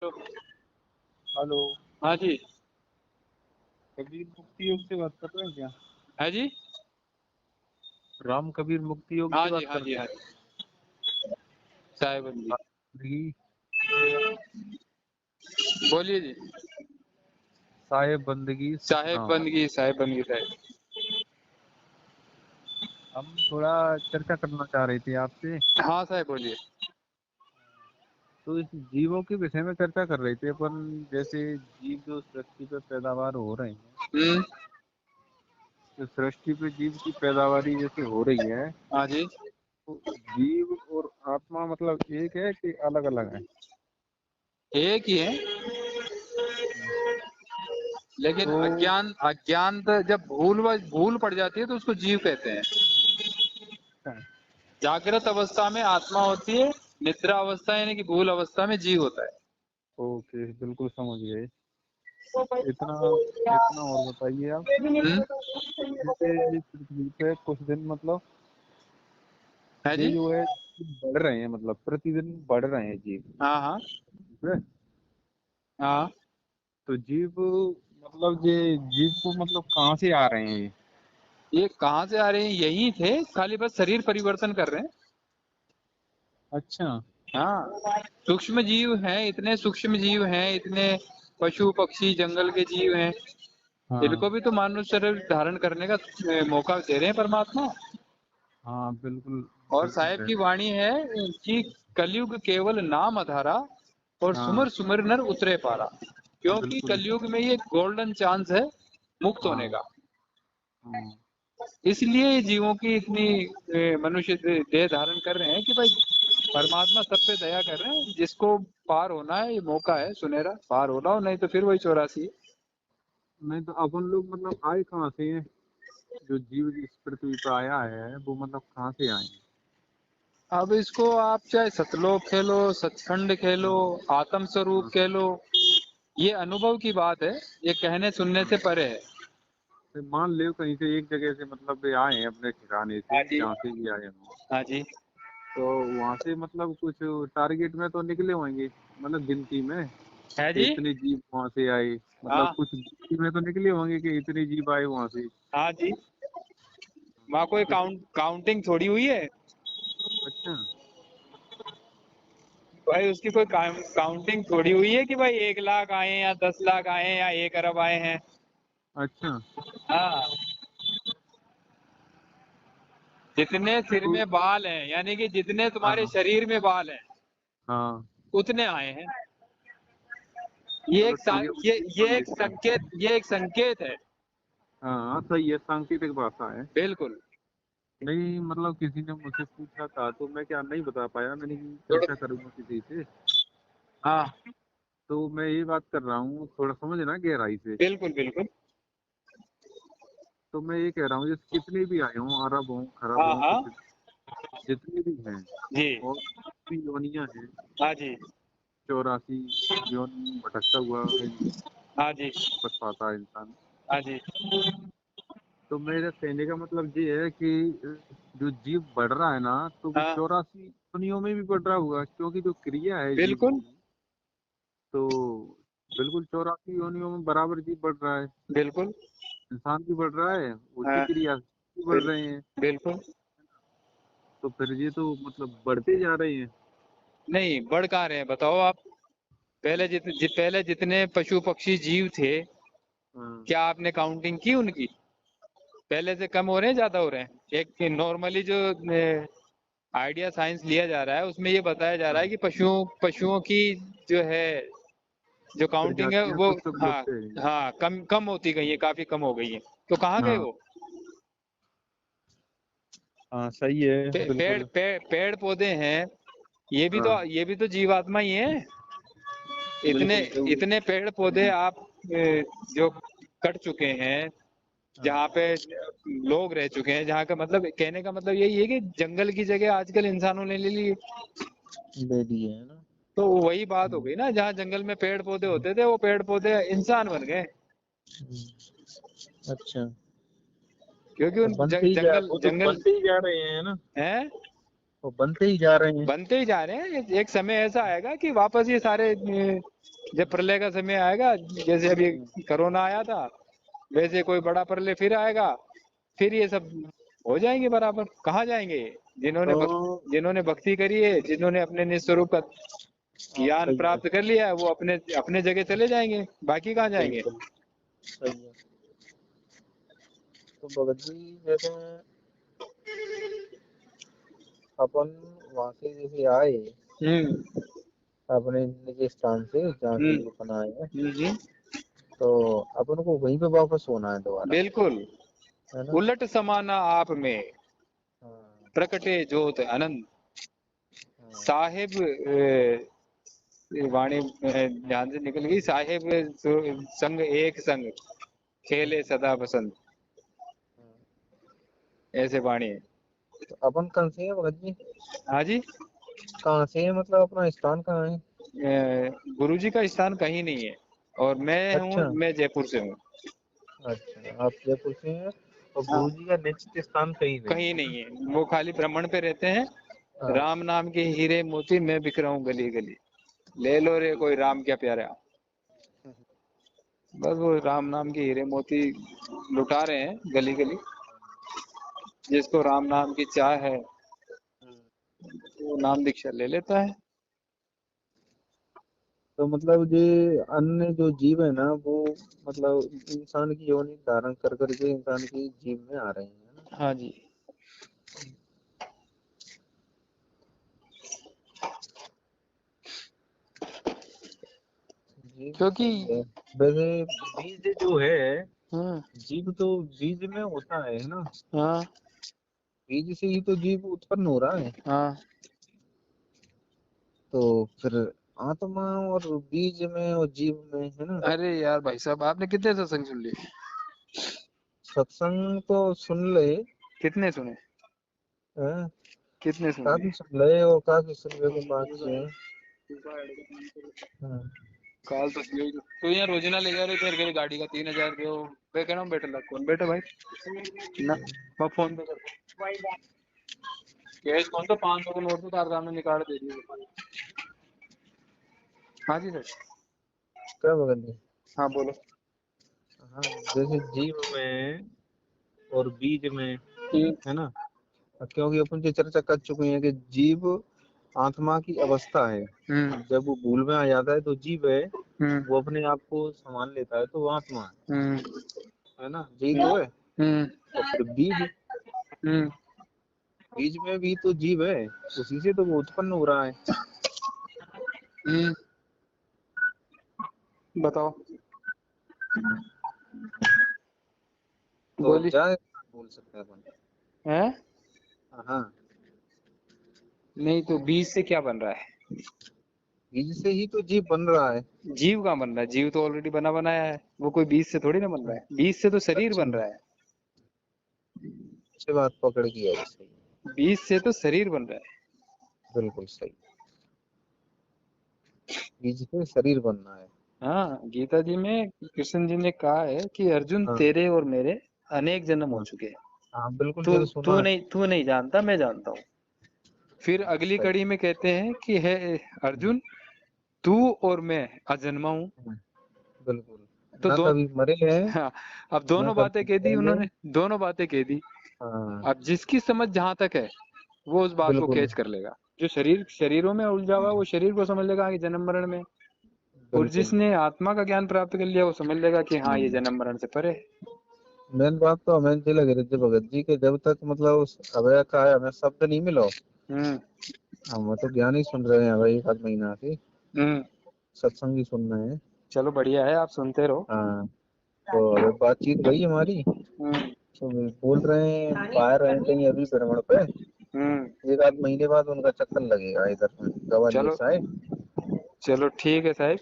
तो हेलो। हाँ जी। कबीर मुक्ति योग से बात कर रहे हैं क्या? है जी। राम कबीर मुक्ति योग हाँ से जी, बात हाँ कर जी, रहे हाँ जी। साहेबंदी। हैं? बोलिए जी। साहेब बंदगी साहेब सतनाम। बंदगी, साहेब बंदगी साहेब। हम थोड़ा चर्चा करना चाह रहे थे आपसे। हाँ साहेब बोलिए। तो इस जीवों के विषय में चर्चा कर रहे थे अपन। जैसे जीव जो सृष्टि पे पैदावार हो रहे हैं, हम्म। तो सृष्टि पे जीव की पैदावारी जैसे हो रही है, हाँ जी। तो जीव और आत्मा मतलब एक है कि अलग अलग है? एक ही है, लेकिन तो अज्ञान अज्ञान जब भूल पड़ जाती है तो उसको जीव कहते हैं। जागृत अवस्था में आत्मा होती है, निद्रा अवस्था यानी कि भूल अवस्था में जीव होता है। ओके, बिल्कुल समझ गए। इतना इतना और बताइए आप। हम्म। जैसे ये पृथ्वी पे कुछ दिन मतलब है ये जी। जो है बढ़ रहे हैं, मतलब प्रतिदिन बढ़ रहे हैं जीव। हाँ हाँ। ठीक है? हाँ, तो जीव मतलब ये जीव को मतलब कहाँ से आ रहे हैं? ये कहाँ से आ रहे हैं? यही थे, खाली बस शरीर परिवर्तन कर रहे हैं। अच्छा। हाँ, सूक्ष्म जीव हैं, इतने सूक्ष्म जीव हैं, इतने पशु पक्षी जंगल के जीव हैं। हाँ इनको भी तो मानव शरीर धारण करने का मौका दे रहे हैं परमात्मा। हाँ, बिल्कुल। और बिल्कुल साहेब है। की वाणी है कि कलयुग केवल नाम अधारा और हाँ, सुमर सुमर नर उतरे पारा। क्योंकि बिल्कुल। कलयुग में ये गोल्डन चांस है मुक्त होने हाँ का। हाँ। इसलिए ये जीवों की इतनी मनुष्य देह धारण कर रहे हैं कि भाई परमात्मा सब पे दया कर रहे हैं। जिसको पार होना है, ये मौका है सुनहरा, पार होना हो, नहीं तो फिर वही 84। नहीं तो अपन लोग मतलब आए कहाँ से हैं? जो जीव इस पृथ्वी पर आया है वो मतलब कहाँ से आए हैं? अब इसको आप चाहे सतलोक खेलो, सचखंड खेलो, हाँ आत्म स्वरूप हाँ कह लो, ये अनुभव की बात है। ये कहने सुनने हाँ। से परे है। तो मान लो कहीं से एक जगह से मतलब ये आए हैं अपने ठिकाने हाँ से, जी। जहाँ से भी आए हों, हाँ जी। तो वहां से मतलब कुछ टारगेट में तो निकले होंगे, मतलब गिनती में है कि जी। इतने जीव वहां से आए, मतलब हाँ। कुछ गिनती में तो निकले होंगे कि इतने जीव आए वहां से। हाँ जी। वहाँ कोई कितने? काउंटिंग थोड़ी हुई है अच्छा। भाई। उसकी कोई काउंटिंग थोड़ी हुई है कि भाई 1 लाख आए हैं या 10 लाख आए हैं या 1 अरब आए हैं। अच्छा। हाँ, जितने सिर तो में बाल हैं यानी कि जितने तुम्हारे हाँ शरीर में बाल हैं हाँ। उतने आए हैं। चलो ठीक है, उतनी मान ये एक लेते हैं। संकेत, ये एक संकेत है। हाँ सही है, सांकेतिक भाषा है। बिल्कुल। नहीं मतलब किसी ने मुझसे पूछा था तो मैं क्या नहीं बता पाया, मैंने कहा चर्चा करूंगा किसी से। हाँ, तो मैं ये बात कर रहा हूँ, थोड़ा समझना गहराई से। बिल्कुल बिल्कुल। तो मैं ये कह रहा हूँ जैसे कितने भी आए हों, अरब हों खरब हाँ हों हाँ। कुछ, जितने भी हैं, जी। और भी योनियां हैं, हाँ जी। 84 योनि में भटकता हुआ हाँ जी। बच पाता है इंसान। हाँ जी। तो मेरे कहने का मतलब ये है कि जो जीव बढ़ रहा है ना, तो वो हाँ, 84 योनियों में भी बढ़ रहा होगा, क्योंकि जो क्रिया है जीव बिल्कुल की, तो बिल्कुल 84 योनियों में बराबर जीव बढ़ रहा है। बिल्कुल। इंसान भी बढ़ रहा है, उसी हाँ, क्रिया से भी बढ़ बिल, रहे हैं। बिल्कुल। तो फिर ये तो मतलब बढ़ते जा रहे हैं। नहीं, बढ़ कहाँ रहे हैं बताओ आप। पहले जितने पशु पक्षी जीव थे, हाँ क्या आपने काउंटिंग की उनकी? पहले से कम हो रहे हैं, ज्यादा हो रहे हैं? एक नॉर्मली जो आइडिया साइंस लिया जा रहा है उसमें ये बताया जा रहा है हाँ। कि पशुओं पशुओं की जो है, जो काउंटिंग है प्रजातियां वो, तो सब हाँ, लुप्त है। हाँ, कम कम होती गई है, काफी कम हो गई है। तो कहाँ गए हाँ वो? हाँ, सही है बिल्कुल। पेड़ पौधे हैं, ये भी तो हाँ जीवात्मा ही है। इतने बिल्कुल बिल्कुल। इतने पेड़ पौधे आप जो कट चुके हैं, हाँ, जहाँ पे लोग रह चुके हैं, जहाँ का मतलब, कहने का मतलब यही है कि जंगल की जगह आजकल इंसानों ने ले ली है। ले लिए है ना। तो वही बात हो हम्म, गई ना, जहाँ जंगल में पेड़ पौधे होते थे वो पेड़ पौधे इंसान बन गए। अच्छा। क्योंकि तो उन बनते ही जा, जंगल वो तो जंगल बनते ही जा रहे हैं ना। है। वो बनते ही जा रहे हैं। बनते ही जा रहे हैं। एक समय ऐसा आएगा कि वापस ये सारे जब प्रलय का समय आएगा, जैसे अभी कोरोना आया था, वैसे कोई बड़ा प्रलय फिर आएगा, फिर ये सब हो जाएंगे बराबर। कहाँ जाएंगे ये? तो जिन्होंने भक्ति करी है, जिन्होंने अपने निस्वरूप का ज्ञान सही है, प्राप्त कर लिया है, वो अपने अपने जगह चले जाएंगे, बाकी कहाँ जाएंगे? बिल्कुल सही है। तो भगत जी जैसे अपन वहां से जैसे आए हम्म अपने निज स्थान से जहाँ से हम्म अपन आए हैं, हम्म, तो अपन को वहीं पे वापस होना है दोबारा, बिल्कुल। है ना? उलट समाना आप में हाँ प्रकटे जोत अनंत, हाँ साहेब ये वाणी ध्यान से निकल गई, साहेब संग एक संग खेले सदा बसंत, हाँ। ऐसे वाणी है। तो अपन कहाँ से हैं भगत जी? हाँ जी। कहाँ से है, मतलब अपना स्थान कहाँ है? गुरु जी का स्थान कहीं नहीं है, और अच्छा मैं जयपुर से हूँ। अच्छा, आप जयपुर से हैं और हाँ, गुरु जी का निश्चित स्थान कहीं नहीं कहीं है ना? नहीं है, वो खाली भ्रमण पे रहते हैं। हाँ राम नाम के हीरे मोती मैं बिक रहा हूँ गली गली, ले लो रे कोई राम क्या प्यारा। बस वो राम नाम के हीरे मोती लुटा रहे हैं गली गली। जिसको राम नाम की चाह है, वो नाम दीक्षा ले लेता है। तो मतलब ये अन्य जो जीव है ना वो मतलब इंसान की योनि धारण कर करके इंसान की जीव में आ रहे हैं, है ना? हाँ जी। जीव क्योंकि सही है। वैसे बीज जो है, हाँ जीव तो बीज में होता है ना? हाँ बीज से ही तो जीव उत्पन्न हो रहा है। हाँ। तो फिर आत्मा और बीज में और जीव में, है ना? अरे यार भाई साहब, आपने कितने सत्संग सुन लिए? सत्संग तो सुन ले, कितने सुने? हैं? कितने सुन लिए? काफी सुन ले और काफी सुनने के बाकी है। हाँ काल तो तो यहाँ रोजाना ले जा रहे थे मेरी गाड़ी का 3,000 दो। मैं कह रहा हूँ बैठे लग, कौन बैठे भाई ना, मैं फोन पे कर कैश कौन तो 500 का नोट तो तार सामने निकाल दे दिए। हाँ जी सर। क्या बगल? हाँ बोलो। हाँ जैसे जीव में और बीज में, हम्म है ना? क्योंकि अपन जो चर्चा कर चुके हैं कि जीव आत्मा की अवस्था है। हम्म जब वो भूल में आ जाता है तो जीव है, हम्म वो अपने आप को संभाल लेता है तो वो आत्मा हम्म है ना? यही तो है। हम्म और फिर बीज, हम्म बीज में भी तो जीव है, उसी से तो वो उत्पन्न हो रहा है। हम्म, बताओ। तो बोली जा बोल सकते हैं अपन। है। हाँ, नहीं तो बीज से क्या बन रहा है? बीज से ही तो जीव बन रहा है। जीव कहाँ बन रहा है? जीव तो ऑलरेडी बना बनाया है, वो कोई बीज से थोड़ी ना बन रहा है। बीज से तो शरीर अच्छा, बन रहा है। अच्छी बात पकड़ की है, सही, बीज से तो शरीर बन रहा है। बिल्कुल सही। बीज से शरीर बनना है। हाँ, गीता जी में कृष्ण जी ने कहा है कि अर्जुन हाँ तेरे और मेरे अनेक जन्म हो हाँ चुके हैं। हाँ, बिल्कुल तू मैंने सुना है। तू नहीं जानता, मैं जानता हूँ। फिर अगली सही। कड़ी में कहते हैं कि है अर्जुन, तू और मैं अजन्मा हूँ। हाँ, बिल्कुल। तो ना दो कभी मरे हैं, हाँ, अब ना दोनों बातें कभी कह दी मरेंगे। उन्होंने, दोनों बातें कह दी। हाँ अब जिसकी समझ जहां तक है, वो उस बात को बिल्कुल कैच कर लेगा। जो शरीरों में उलझा हुआ है, वो शरीर को समझ लेगा कि जन्म मरण में। और बिल्कुल। जिसने आत्मा का ज्ञान प्राप्त कर लिया, वो समझ लेगा कि हाँ, ये जन्म मरण से परे है। मेन बात तो हमें ये लग रही थी भगत जी के, जब तक मतलब उस अभय का है हमें शब्द नहीं मिलो, हम्म हम तो ज्ञान ही सुन रहे हैं भाई, एक आध महीना से हम्म। सत्संग ही सुन रहे हैं। चलो बढ़िया है, आप सुनते रहो। हाँ, तो अभी बातचीत भई हमारी, हम्म तो बोल रहे हैं बाहर हैं कहीं अभी भ्रमण पे, हम्म। एक आध महीने बाद उनका चक्कर लगेगा इधर में ग्वालियर चलो साइड। चलो ठीक है साहब।